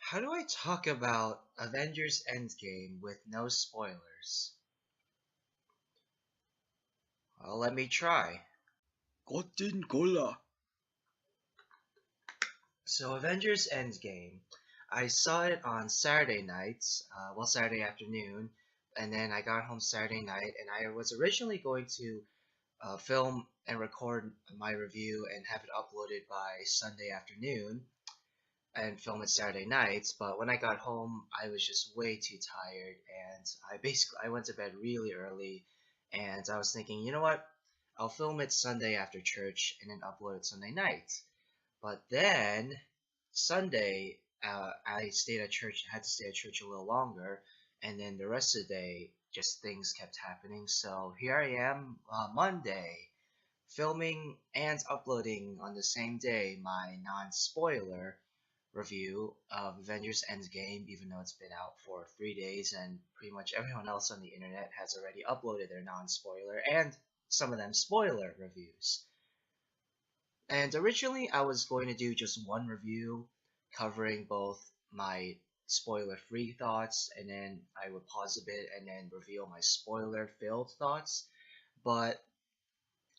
How do I talk about Avengers Endgame with no spoilers? Well, let me try. Gotin Gola. So, Avengers Endgame, I saw it on Saturday nights, Saturday afternoon, and then I got home Saturday night, and I was originally going to film and record my review and have it uploaded by Sunday afternoon and film it Saturday nights, but when I got home, I was just way too tired, and I went to bed really early, and I was thinking, you know what? I'll film it Sunday after church and then upload it Sunday night. But then Sunday, I stayed at church. I had to stay at church a little longer, and then the rest of the day, just things kept happening. So here I am, Monday, filming and uploading on the same day my non-spoiler review of Avengers Endgame, even though it's been out for 3 days and pretty much everyone else on the internet has already uploaded their non-spoiler and some of them spoiler reviews. And originally I was going to do just one review covering both my spoiler-free thoughts and then I would pause a bit and then reveal my spoiler-filled thoughts. But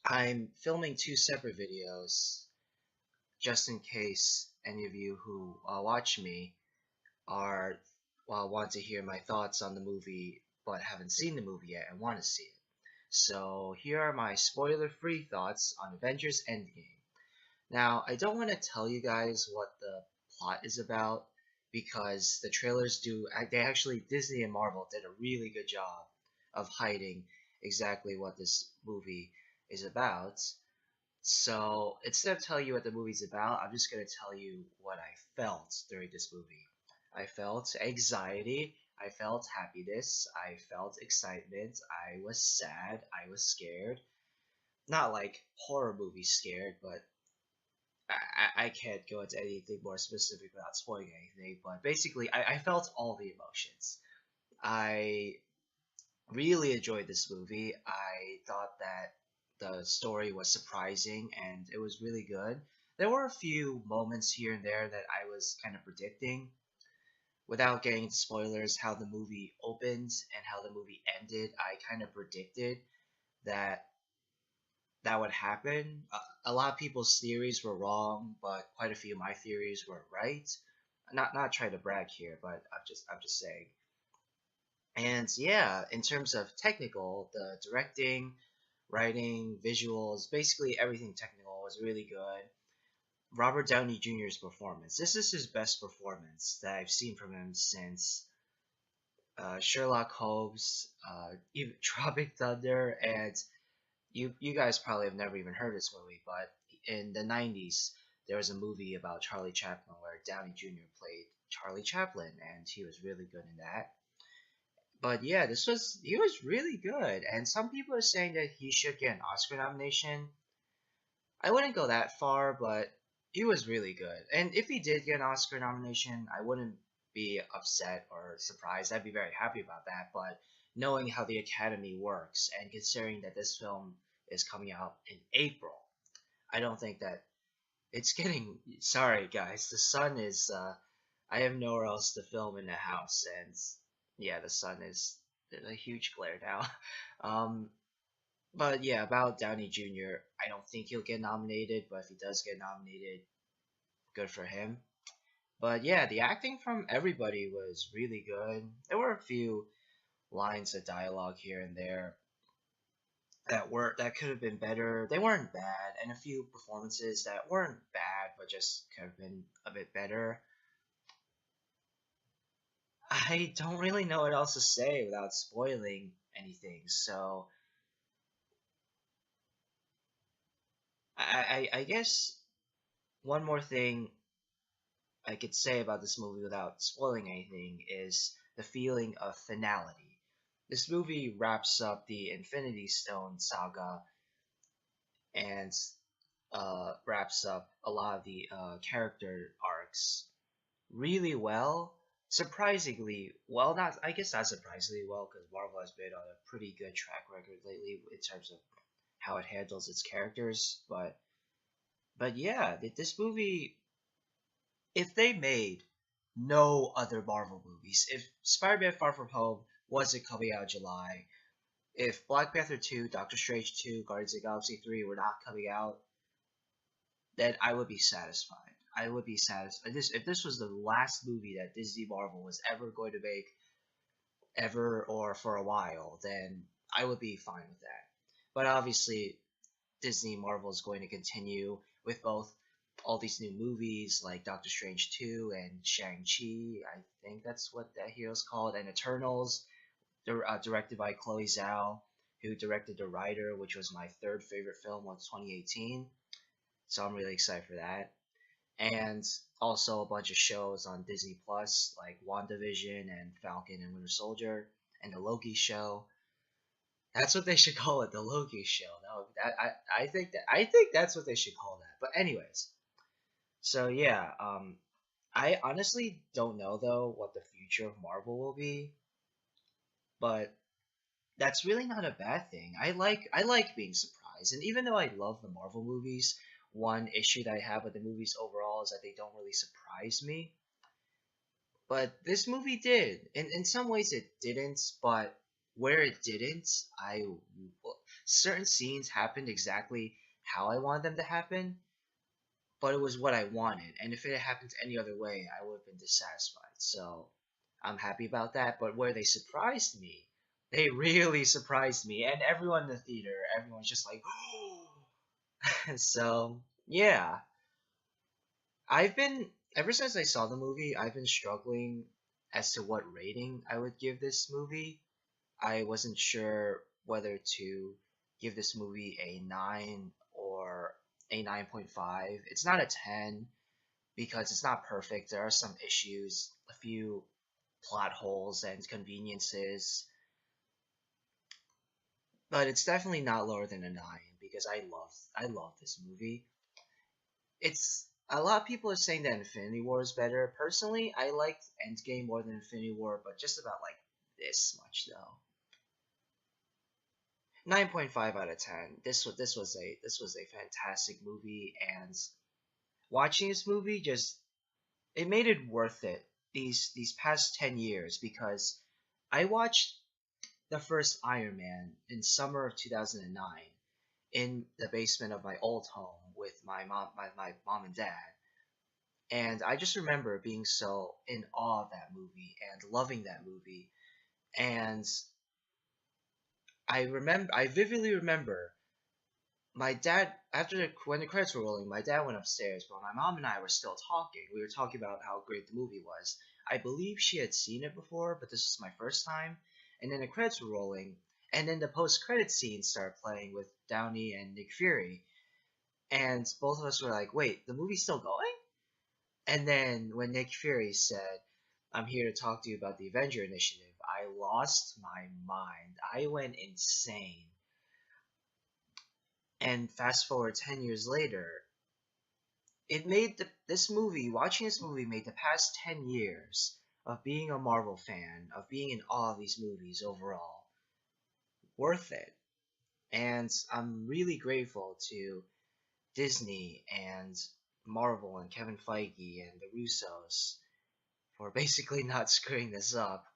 I'm filming two separate videos just in case any of you who watch me are want to hear my thoughts on the movie but haven't seen the movie yet and want to see it. So here are my spoiler-free thoughts on Avengers Endgame. Now, I don't want to tell you guys what the plot is about because the trailers they actually, Disney and Marvel did a really good job of hiding exactly what this movie is about. So instead of telling you what the movie's about, I'm just going to tell you what I felt during this movie. I felt anxiety, I felt happiness, I felt excitement, I was sad, I was scared. Not like horror movie scared, but I can't go into anything more specific without spoiling anything. But basically, I felt all the emotions. I really enjoyed this movie. I thought that the story was surprising and it was really good. There were a few moments here and there that I was kind of predicting. Without getting into spoilers, how the movie opened and how the movie ended, I kind of predicted that that would happen. A lot of people's theories were wrong, but quite a few of my theories were right. Not trying to brag here, but I'm just saying. And yeah, in terms of technical, the directing, writing, visuals, basically everything technical was really good. Robert Downey Jr.'s performance. This is his best performance that I've seen from him since Sherlock Holmes, even Tropic Thunder, and you guys probably have never even heard of this movie, but in the 90s, there was a movie about Charlie Chaplin where Downey Jr. played Charlie Chaplin, and he was really good in that. But yeah, he was really good, and some people are saying that he should get an Oscar nomination. I wouldn't go that far, but he was really good. And if he did get an Oscar nomination, I wouldn't be upset or surprised. I'd be very happy about that. But knowing how the Academy works and considering that this film is coming out in April, I don't think that it's getting. Sorry, guys. The sun is. I have nowhere else to film in the house, and yeah, the sun is there's a huge glare now. Um, but yeah, about Downey Jr., I don't think he'll get nominated, but if he does get nominated, good for him. But yeah, the acting from everybody was really good. There were a few lines of dialogue here and there that could have been better. They weren't bad, and a few performances that weren't bad but just could have been a bit better. I don't really know what else to say without spoiling anything, so I guess one more thing I could say about this movie without spoiling anything is the feeling of finality. This movie wraps up the Infinity Stone saga and wraps up a lot of the character arcs really well. Surprisingly well, not I guess not surprisingly well because Marvel has been on a pretty good track record lately in terms of how it handles its characters. But yeah, this movie, if they made no other Marvel movies. If Spider-Man Far From Home wasn't coming out in July, if Black Panther 2, Doctor Strange 2, Guardians of the Galaxy 3 were not coming out, then I would be satisfied. I would be satisfied. If this was the last movie that Disney Marvel was ever going to make, ever or for a while, then I would be fine with that. But obviously, Disney Marvel is going to continue with both all these new movies like Doctor Strange 2 and Shang-Chi. I think that's what that hero's called, and Eternals, directed by Chloe Zhao, who directed The Rider, which was my third favorite film of 2018. So I'm really excited for that. And also a bunch of shows on Disney Plus like WandaVision and Falcon and Winter Soldier and the Loki show. That's what they should call it, the Loki show. No, I think that's what they should call that. But anyways, so yeah, I honestly don't know though what the future of Marvel will be, but that's really not a bad thing. I like being surprised, and even though I love the Marvel movies, one issue that I have with the movies overall is that they don't really surprise me. But this movie did. In some ways it didn't, but where it didn't, certain scenes happened exactly how I wanted them to happen, but it was what I wanted. And if it had happened any other way, I would have been dissatisfied. So I'm happy about that. But where they surprised me, they really surprised me, and everyone in the theater, everyone's just like, so yeah, I've been ever since I saw the movie, I've been struggling as to what rating I would give this movie. I wasn't sure whether to give this movie a 9 or a 9.5. It's not a 10 because it's not perfect. There are some issues, a few plot holes and conveniences, but it's definitely not lower than a 9 because I love this movie. It's a lot of people are saying that Infinity War is better. Personally, I liked Endgame more than Infinity War, but just about like this much though. 9.5 out of 10. This was a fantastic movie, and watching this movie just it made it worth it these past 10 years because I watched the first Iron Man in summer of 2009 in the basement of my old home with my mom and dad. And I just remember being so in awe of that movie and loving that movie. And I vividly remember my dad, when the credits were rolling, my dad went upstairs, but my mom and I were still talking. We were talking about how great the movie was. I believe she had seen it before, but this was my first time. And then the credits were rolling, and then the post-credit scene started playing with Downey and Nick Fury, and both of us were like, "Wait, the movie's still going?" And then when Nick Fury said, "I'm here to talk to you about the Avenger Initiative," I lost my mind. I went insane. And fast forward 10 years later, this movie, watching this movie made the past 10 years of being a Marvel fan, of being in awe of these movies overall, worth it. And I'm really grateful to Disney and Marvel and Kevin Feige and the Russos for basically not screwing this up.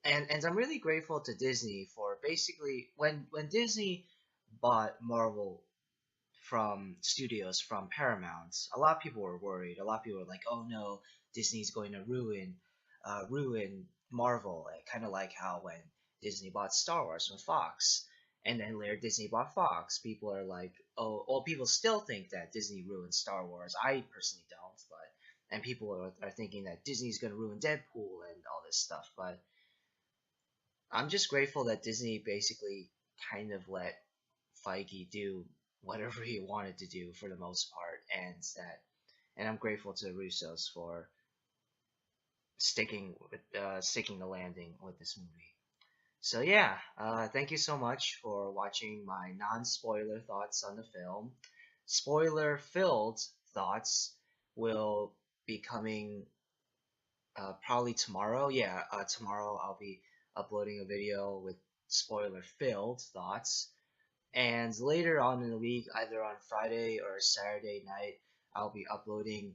And I'm really grateful to Disney for basically when Disney bought Marvel from studios from Paramount, a lot of people were worried. A lot of people were like, "Oh no, Disney's going to ruin Marvel." Kind of like how when Disney bought Star Wars from Fox, and then later Disney bought Fox. People are like, "Oh, well, people still think that Disney ruined Star Wars." I personally don't, but and people are thinking that Disney's going to ruin Deadpool and all this stuff. But I'm just grateful that Disney basically kind of let Feige do whatever he wanted to do for the most part, and I'm grateful to the Russos for sticking the landing with this movie. So yeah, thank you so much for watching my non-spoiler thoughts on the film. Spoiler-filled thoughts will be coming probably tomorrow. Yeah, tomorrow I'll be uploading a video with spoiler-filled thoughts. And later on in the week, either on Friday or Saturday night, I'll be uploading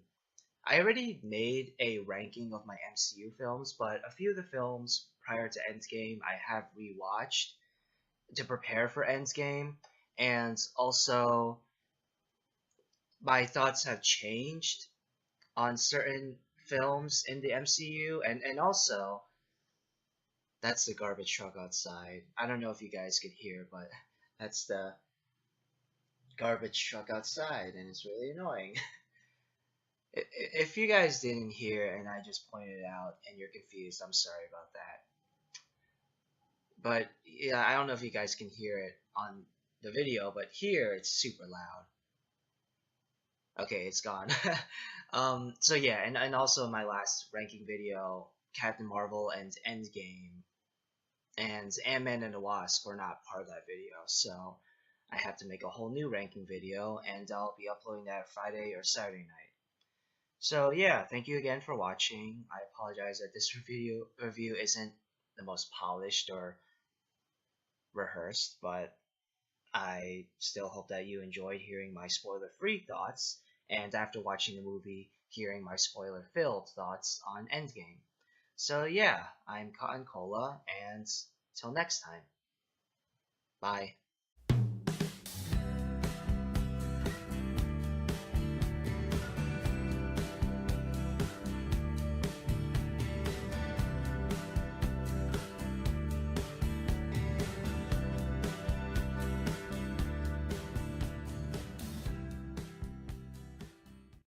I already made a ranking of my MCU films, but a few of the films prior to Endgame I have rewatched to prepare for Endgame, and also my thoughts have changed on certain films in the MCU, and also that's the garbage truck outside. I don't know if you guys could hear, but that's the garbage truck outside, and it's really annoying. If you guys didn't hear and I just pointed it out and you're confused, I'm sorry about that. But yeah, I don't know if you guys can hear it on the video, but here it's super loud. Okay, it's gone. So yeah, and also my last ranking video, Captain Marvel and Endgame and Ant-Man and the Wasp were not part of that video, so I have to make a whole new ranking video, and I'll be uploading that Friday or Saturday night. So yeah, thank you again for watching. I apologize that this review isn't the most polished or rehearsed, but I still hope that you enjoyed hearing my spoiler-free thoughts, and after watching the movie, hearing my spoiler-filled thoughts on Endgame. So yeah, I'm Cotton Cola, and till next time, bye.